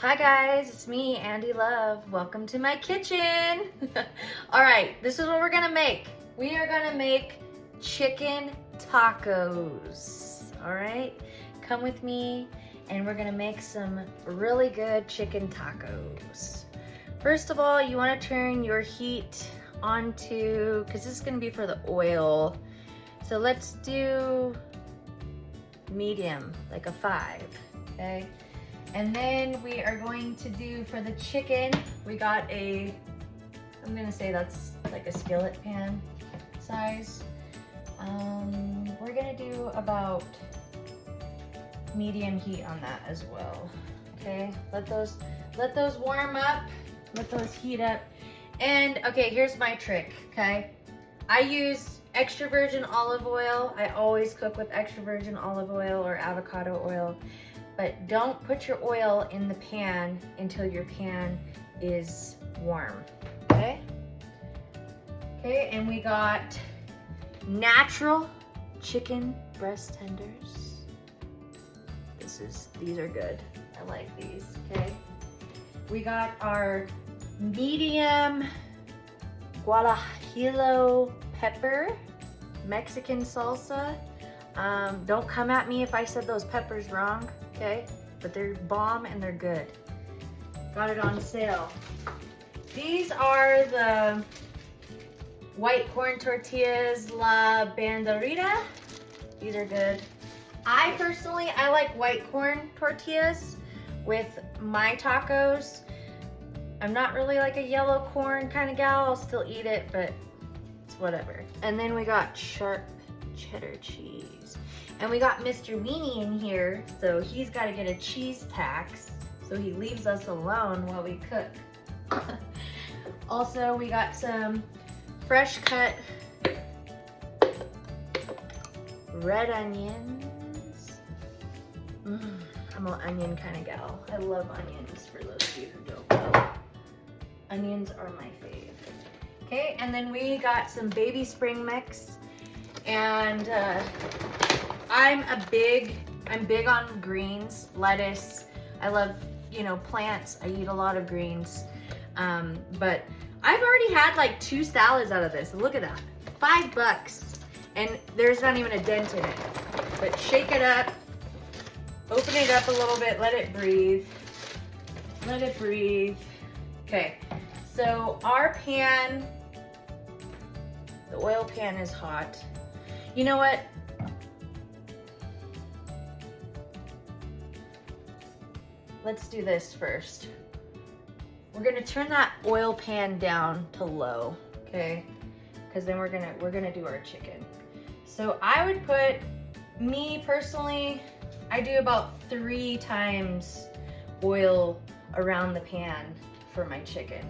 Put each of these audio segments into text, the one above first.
Hi guys, it's me, Andy Love. Welcome to my kitchen. All right, this is what we're gonna make. We are gonna make chicken tacos. All right, come with me and we're gonna make some really good chicken tacos. First of all, you wanna turn your heat onto, because this is gonna be for the oil. So let's do medium, like a 5, okay? And then we are going to do for the chicken, we got I'm gonna say that's like a skillet pan size. We're gonna do about medium heat on that as well. Okay, let those warm up, let those heat up. And okay, here's my trick, okay? I use extra virgin olive oil. I always cook with extra virgin olive oil or avocado oil. But don't put your oil in the pan until your pan is warm, okay? Okay, and we got natural chicken breast tenders. These are good. I like these, okay? We got our medium guajillo pepper, Mexican salsa. Don't come at me if I said those peppers wrong, okay? But they're bomb and they're good. Got it on sale. These are the white corn tortillas, La Banderita. These are good. I like white corn tortillas with my tacos. I'm not really like a yellow corn kind of gal. I'll still eat it, but it's whatever. And then we got sharp cheddar cheese. And we got Mr. Weenie in here, so he's got to get a cheese tax, so he leaves us alone while we cook. Also, we got some fresh cut red onions. I'm an onion kind of gal. I love onions, for those of you who don't know. Onions are my fave. Okay, and then we got some baby spring mix. And I'm big on greens, lettuce. I love, plants. I eat a lot of greens. But I've already had like 2 salads out of this. Look at that, $5. And there's not even a dent in it. But shake it up, open it up a little bit, let it breathe. Let it breathe. Okay, so our pan, the oil pan is hot. You know what? Let's do this first. We're gonna turn that oil pan down to low, okay? Because then we're gonna do our chicken. So I would put, me personally, I do about 3 times oil around the pan for my chicken.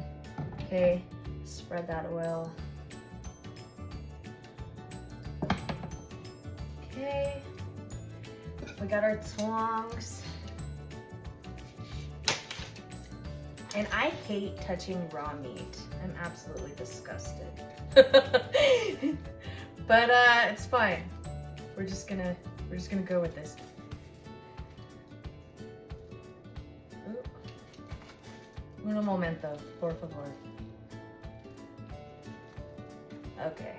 Okay, spread that oil. Okay, we got our tongs. And I hate touching raw meat. I'm absolutely disgusted. But it's fine. We're just gonna go with this. Un momento, por favor. Okay.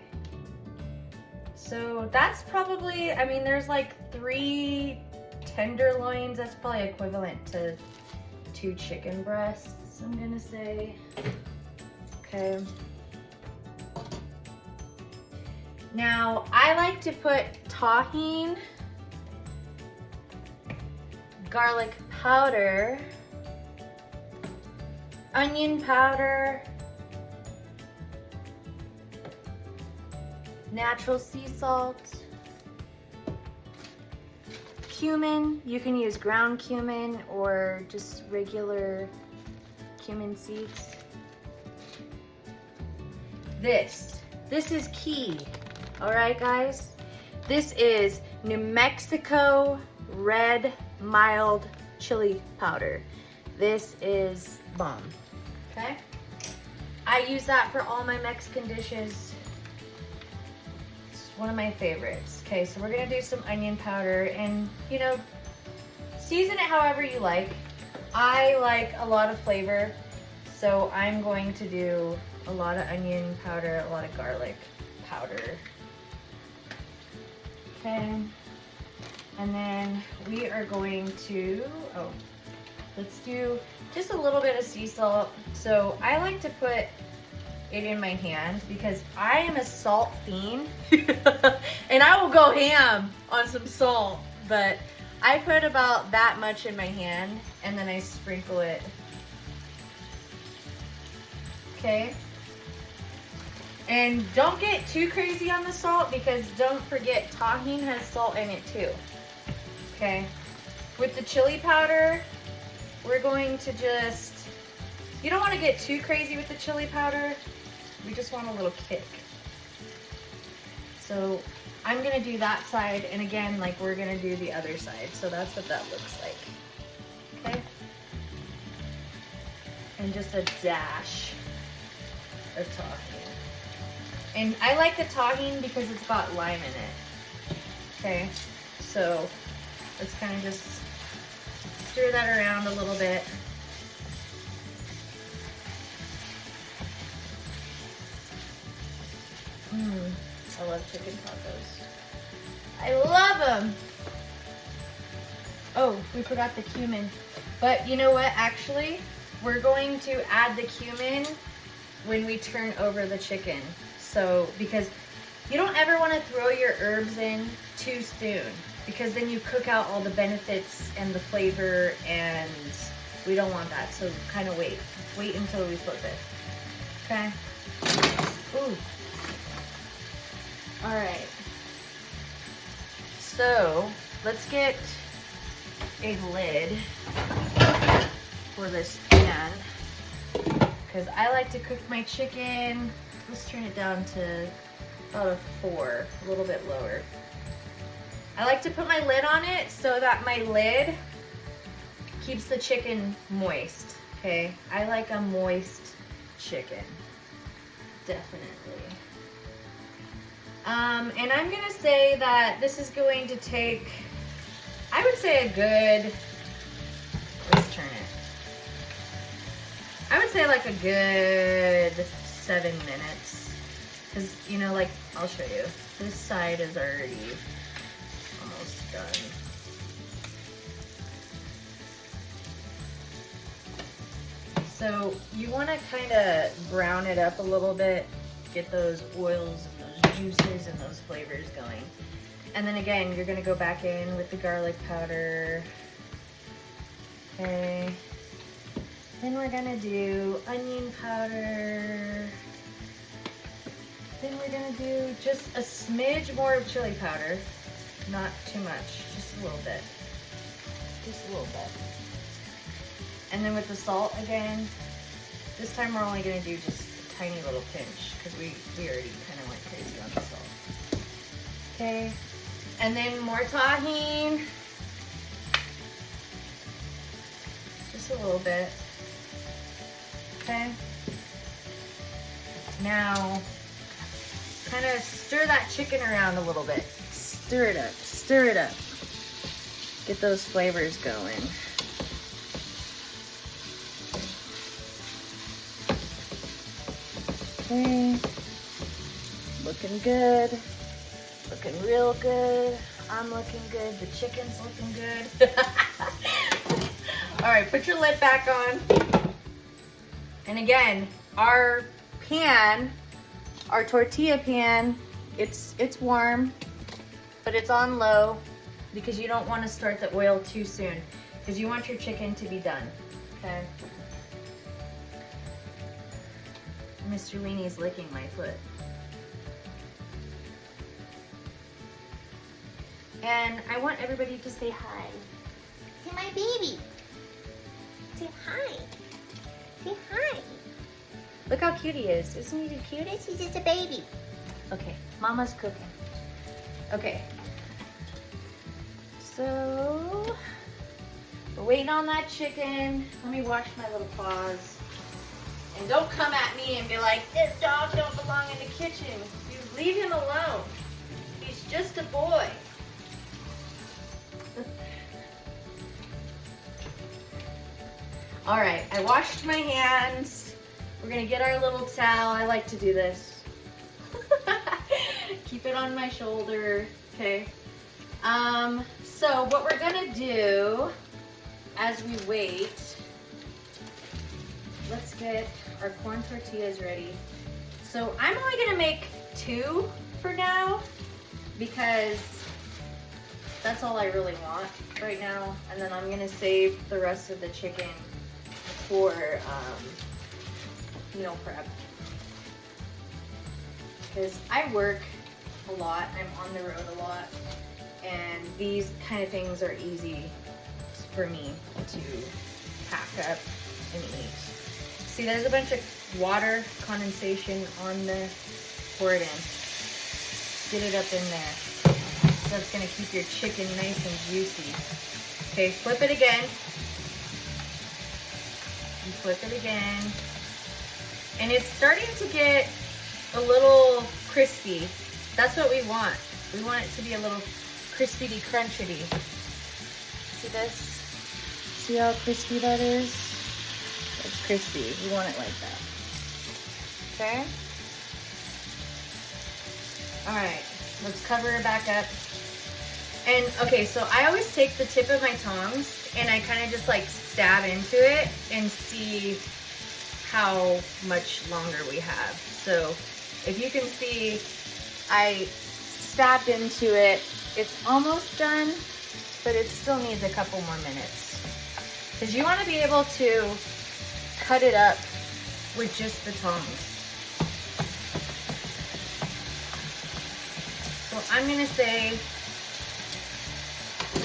So that's probably, there's like 3 tenderloins. That's probably equivalent to 2 chicken breasts, I'm gonna say. Okay. Now, I like to put tahini, garlic powder, onion powder, natural sea salt, cumin. You can use ground cumin or just regular cumin seeds. This is key. All right, guys? This is New Mexico red mild chili powder. This is bomb, okay? I use that for all my Mexican dishes. One of my favorites. Okay, so we're gonna do some onion powder and, season it however you like. I like a lot of flavor, so I'm going to do a lot of onion powder, a lot of garlic powder. Okay, and then we are going to, let's do just a little bit of sea salt. So I like to put it in my hand because I am a salt fiend and I will go ham on some salt, but I put about that much in my hand and then I sprinkle it. Okay. And don't get too crazy on the salt because don't forget Tajín has salt in it too. Okay. With the chili powder, we're going to just, you don't want to get too crazy with the chili powder. We just want a little kick. So I'm going to do that side, and again, like we're going to do the other side. So that's what that looks like. Okay? And just a dash of Tajín. And I like the Tajín because it's got lime in it. Okay? So let's kind of just stir that around a little bit. I love chicken tacos. I love them. Oh, we forgot the cumin. But you know what? Actually, we're going to add the cumin when we turn over the chicken. So, because you don't ever want to throw your herbs in too soon, because then you cook out all the benefits and the flavor, and we don't want that. So kind of wait until we flip it. Okay. Ooh. All right. So let's get a lid for this pan because I like to cook my chicken. Let's turn it down to about a 4, a little bit lower. I like to put my lid on it so that my lid keeps the chicken moist, okay? I like a moist chicken, definitely. And I'm gonna say that this is going to take, I would say a good, let's turn it. I would say like a good 7 minutes. Cause you know, like, I'll show you. This side is already almost done. So you wanna kinda brown it up a little bit, get those oils and those juices and those flavors going. And then again, you're gonna go back in with the garlic powder. Okay. Then we're gonna do onion powder. Then we're gonna do just a smidge more of chili powder. Not too much, just a little bit. Just a little bit. And then with the salt again, this time we're only gonna do just a tiny little pinch because we already kind of went crazy on the salt. Okay, and then more Tajín. Just a little bit. Okay. Now, kind of stir that chicken around a little bit. Stir it up, stir it up. Get those flavors going. Okay, looking good, looking real good. I'm looking good, the chicken's looking good. All right, put your lid back on. And again, our pan, our tortilla pan, it's warm, but it's on low because you don't want to start the oil too soon because you want your chicken to be done, okay? Mr. Weenie's licking my foot. And I want everybody to say hi. Say my baby. Say hi. Say hi. Look how cute he is. Isn't he the cutest? He's just a baby. Okay, Mama's cooking. Okay. So, we're waiting on that chicken. Let me wash my little paws. And don't come at me and be like, this dog don't belong in the kitchen. You leave him alone. He's just a boy. All right, I washed my hands. We're gonna get our little towel. I like to do this. Keep it on my shoulder, okay? So what we're gonna do as we wait, let's get our corn tortillas ready. So I'm only gonna make 2 for now because that's all I really want right now. And then I'm gonna save the rest of the chicken for meal prep. Because I work a lot, I'm on the road a lot, and these kind of things are easy for me to pack up and eat. See, there's a bunch of water condensation on the, pour it in. Get it up in there. So it's gonna keep your chicken nice and juicy. Okay, flip it again. You flip it again. And it's starting to get a little crispy. That's what we want. We want it to be a little crispity crunchity. See this? See how crispy that is? It's crispy. We want it like that. Okay? Alright, let's cover it back up. And okay, so I always take the tip of my tongs and I kind of just like stab into it and see how much longer we have. So if you can see, I stabbed into it. It's almost done, but it still needs a couple more minutes. Because you want to be able to cut it up with just the tongs. So I'm going to say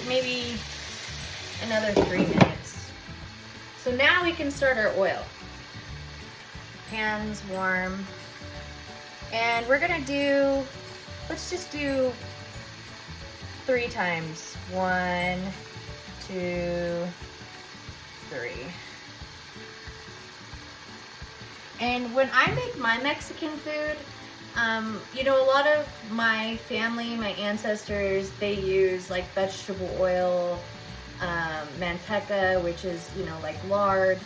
maybe another 3 minutes. So now we can start our oil. Pan's warm. And we're gonna do, let's just do 3 times. 1, 2, 3. And when I make my Mexican food, you know, a lot of my family, my ancestors, they use like vegetable oil, manteca, which is, you know, like lard.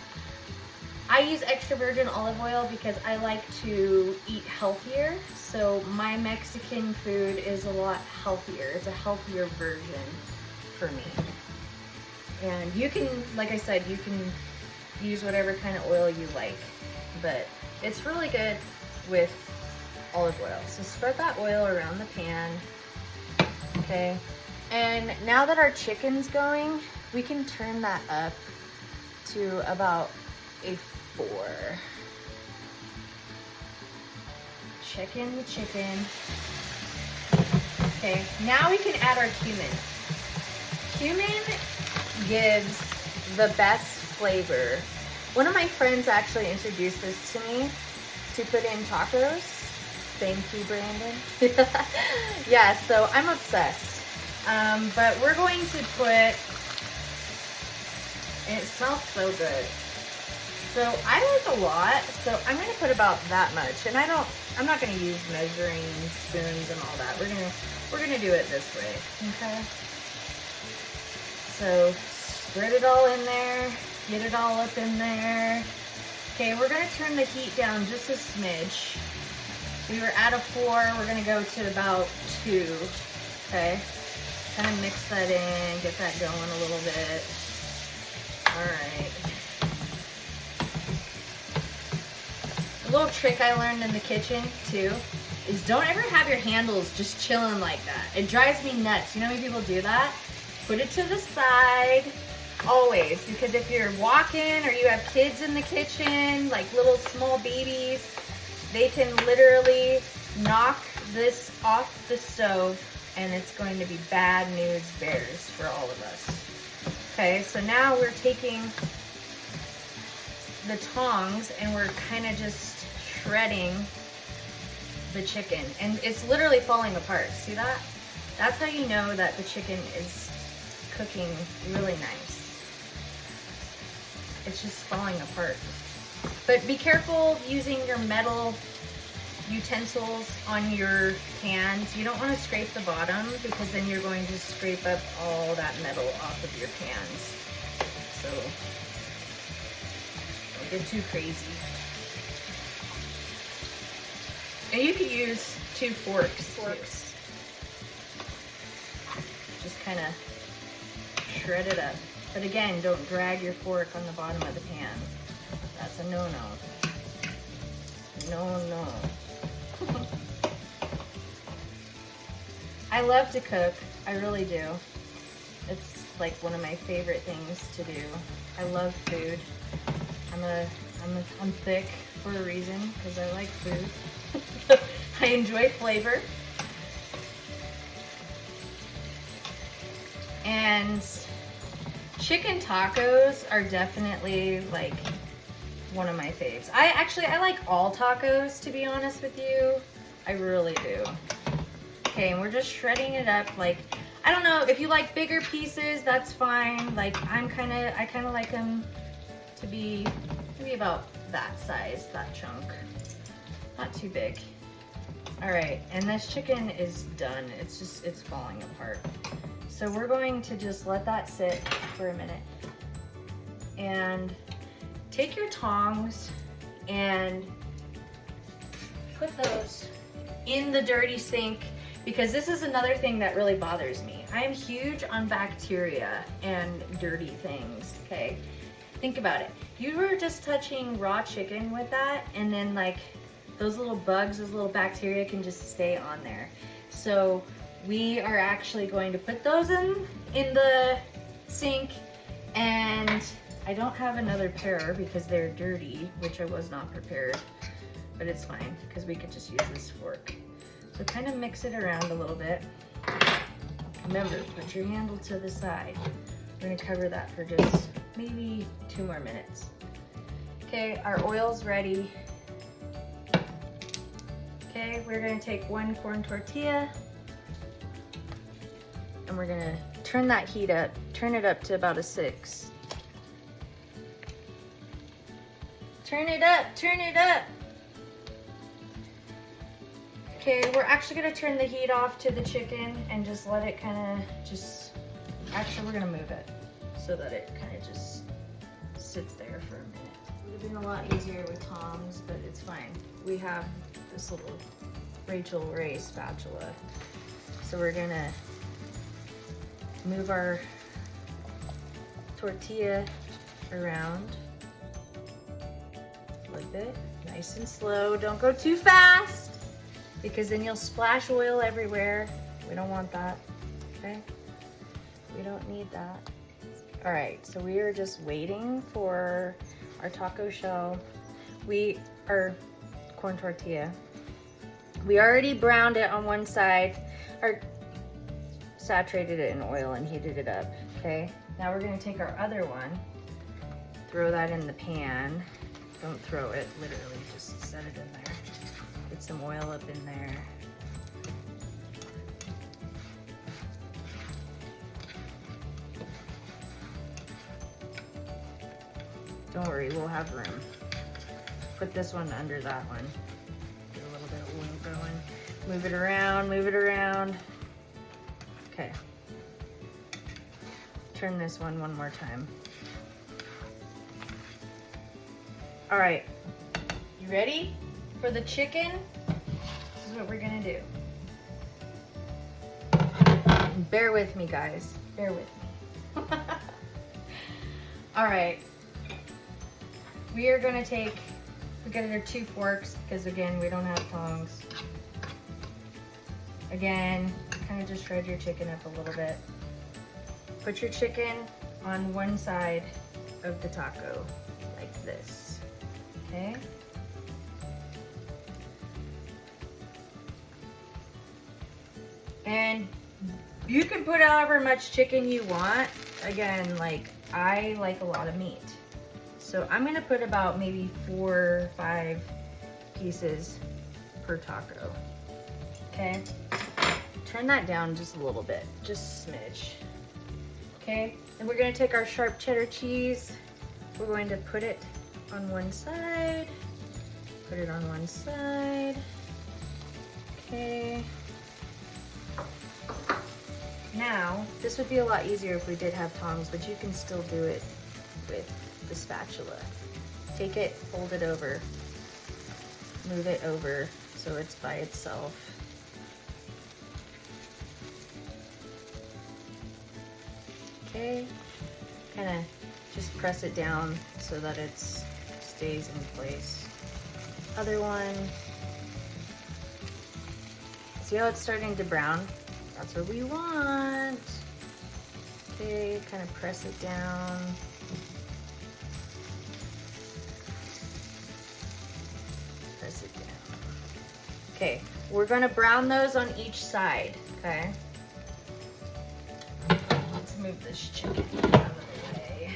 I use extra virgin olive oil because I like to eat healthier. So my Mexican food is a lot healthier. It's a healthier version for me. And you can, like I said, you can use whatever kind of oil you like, but it's really good with olive oil. So spread that oil around the pan. Okay. And now that our chicken's going, we can turn that up to about a 4. Chicken. Okay, now we can add our cumin. Cumin gives the best flavor. One of my friends actually introduced this to me to put in tacos. Thank you, Brandon. Yeah, so I'm obsessed. But we're going to put, and it smells so good. So I like a lot, so I'm gonna put about that much. And I'm not gonna use measuring spoons and all that. We're gonna do it this way, okay? So spread it all in there, get it all up in there. Okay, we're gonna turn the heat down just a smidge. We were at a 4, we're gonna go to about 2, okay? Kind of mix that in, get that going a little bit. All right. A little trick I learned in the kitchen too is don't ever have your handles just chilling like that. It drives me nuts. You know how many people do that? Put it to the side, always, because if you're walking or you have kids in the kitchen, like little small babies, they can literally knock this off the stove and it's going to be bad news bears for all of us. Okay, so now we're taking the tongs and we're kind of just shredding the chicken, and it's literally falling apart. See that? That's how you know that the chicken is cooking really nice. It's just falling apart. But be careful using your metal utensils on your pans. You don't want to scrape the bottom because then you're going to scrape up all that metal off of your pans. So get too crazy. And you could use 2 forks. Just kind of shred it up. But again, don't drag your fork on the bottom of the pan. That's a no-no. No. I love to cook. I really do. It's like one of my favorite things to do. I love food. I'm thick for a reason because I like food. I enjoy flavor. And chicken tacos are definitely like one of my faves. I like all tacos, to be honest with you. I really do. Okay, and we're just shredding it up. Like, I don't know, if you like bigger pieces, that's fine. Like, I kind of like them to be maybe about that size, that chunk. Not too big. All right, and this chicken is done. It's falling apart. So we're going to just let that sit for a minute. And take your tongs and put those in the dirty sink, because this is another thing that really bothers me. I am huge on bacteria and dirty things, okay? Think about it. You were just touching raw chicken with that, and then like those little bugs, those little bacteria can just stay on there. So we are actually going to put those in the sink, and I don't have another pair because they're dirty, which I was not prepared, but it's fine because we could just use this fork. So kind of mix it around a little bit. Remember, put your handle to the side. We're gonna cover that for just maybe 2 more minutes. Okay, our oil's ready. Okay, we're gonna take 1 corn tortilla and we're gonna turn that heat up, turn it up to about a 6. Turn it up, turn it up. Okay, we're actually gonna turn the heat off to the chicken and just let it actually we're gonna move it so that it kind of just sits there for a minute. It would have been a lot easier with tongs, but it's fine. We have this little Rachel Ray spatula. So we're gonna move our tortilla around. Flip it, nice and slow. Don't go too fast, because then you'll splash oil everywhere. We don't want that, okay? We don't need that. All right, so we are just waiting for our taco shell. Our corn tortilla. We already browned it on one side, or saturated it in oil and heated it up, okay? Now we're gonna take our other one, throw that in the pan. Don't throw it, literally just set it in there. Get some oil up in there. Don't worry, we'll have room. Put this one under that one. Get a little bit of oil going. Move it around, move it around. Okay. Turn this one more time. All right, you ready for the chicken? This is what we're gonna do. Bear with me, guys, bear with me. All right, we are gonna take, we got our 2 forks, because again, we don't have tongs. Again, kind of just shred your chicken up a little bit. Put your chicken on one side of the taco, like this. Okay. And you can put however much chicken you want. Again, like I like a lot of meat. So I'm gonna put about maybe 4 or 5 pieces per taco. Okay. Turn that down just a little bit, just a smidge. Okay. And we're gonna take our sharp cheddar cheese. We're going to put it on one side, put it on one side. Okay. Now, this would be a lot easier if we did have tongs, but you can still do it with the spatula. take it, fold it over, move it over so it's by itself. Okay, kind of just press it down so that it stays in place. Other one. See how it's starting to brown? That's what we want. Okay, kind of press it down. Press it down. Okay, we're gonna brown those on each side, okay? Let's move this chicken out of the way.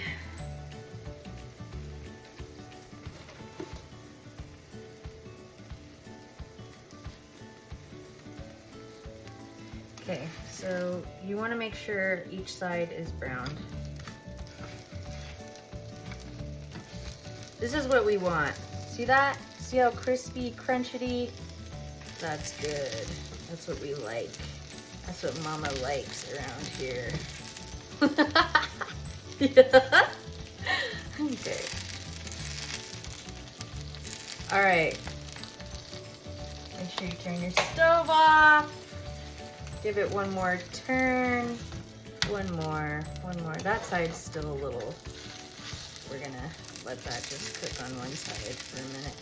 Okay, so you want to make sure each side is browned. This is what we want. See that? See how crispy, crunchety? That's good. That's what we like. That's what Mama likes around here. Yeah. Okay. All right. Make sure you turn your stove off. Give it one more turn. One more. That side's still a little. We're gonna let that just cook on one side for a minute.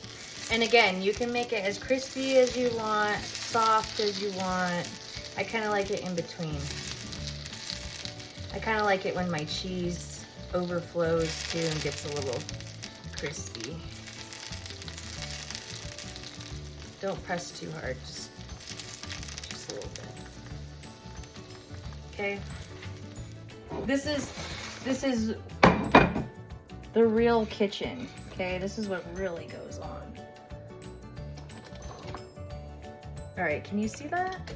And again, you can make it as crispy as you want, soft as you want. I kind of like it in between. I kind of like it when my cheese overflows too and gets a little crispy. Don't press too hard, just a little bit. Okay. This is the real kitchen. Okay, this is what really goes on. All right, can you see that?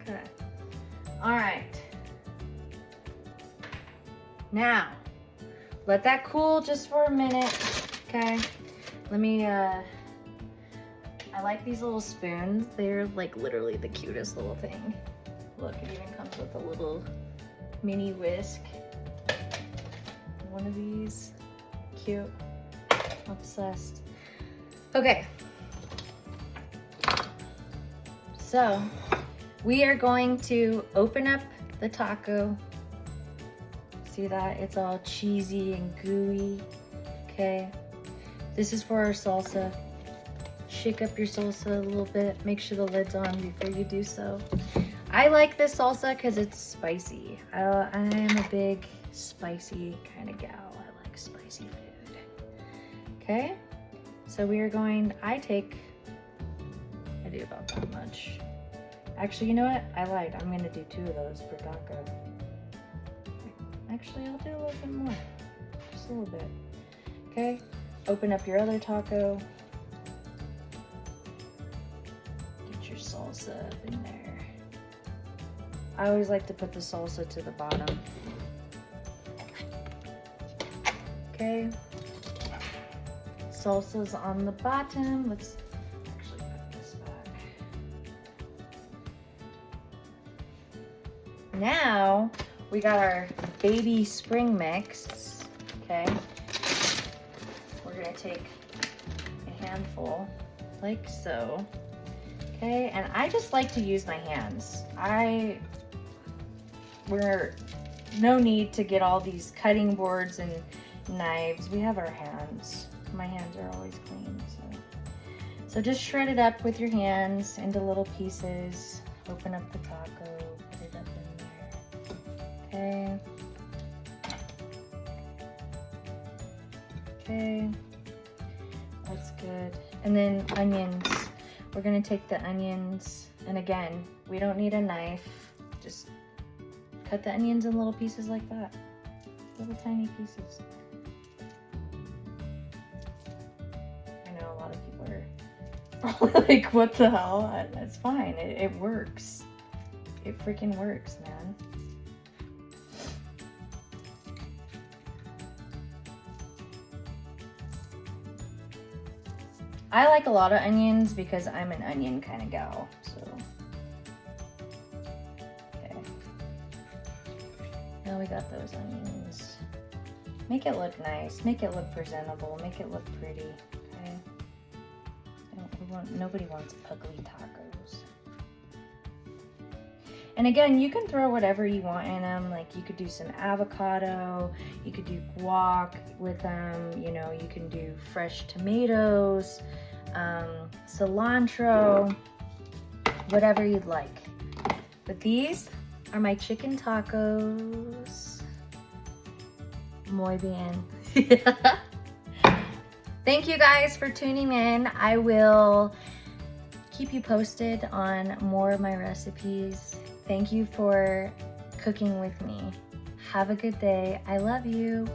Okay. All right. Now, let that cool just for a minute. Okay. Let me, I like these little spoons. They're like literally the cutest little thing. Look, it even comes with a little mini whisk. One of these. Cute. Obsessed. Okay. So, we are going to open up the taco. See that? It's all cheesy and gooey. Okay. This is for our salsa. Shake up your salsa a little bit. Make sure the lid's on before you do so. I like this salsa because it's spicy. I am a big spicy kind of gal. I like spicy food. Okay, so we are going, I do about that much. Actually, you know what? I lied. I'm gonna do 2 of those per taco. Actually, I'll do a little bit more. Just a little bit. Okay, open up your other taco. Get your salsa up in there. I always like to put the salsa to the bottom. Okay. Salsa's on the bottom. Let's actually put this back. Now we got our baby spring mix. Okay. We're gonna take a handful like so. Okay, and I just like to use my hands. We're no need to get all these cutting boards and knives. We have our hands. My hands are always clean, so just shred it up with your hands into little pieces. Open up the taco, put it up in there. Okay, that's good. And then onions. We're gonna take the onions, and again, we don't need a knife. Just cut the onions in little pieces like that. Little tiny pieces. I know a lot of people are probably like, what the hell? That's fine, it works. It freaking works, man. I like a lot of onions because I'm an onion kind of gal, so. Okay. Now we got those onions. Make it look nice. Make it look presentable. Make it look pretty. Okay. Nobody wants ugly tacos. And again, you can throw whatever you want in them. Like you could do some avocado, you could do guac with them, you know, you can do fresh tomatoes, cilantro, whatever you'd like. But these are my chicken tacos. Muy bien. Thank you guys for tuning in. I will keep you posted on more of my recipes. Thank you for cooking with me. Have a good day. I love you.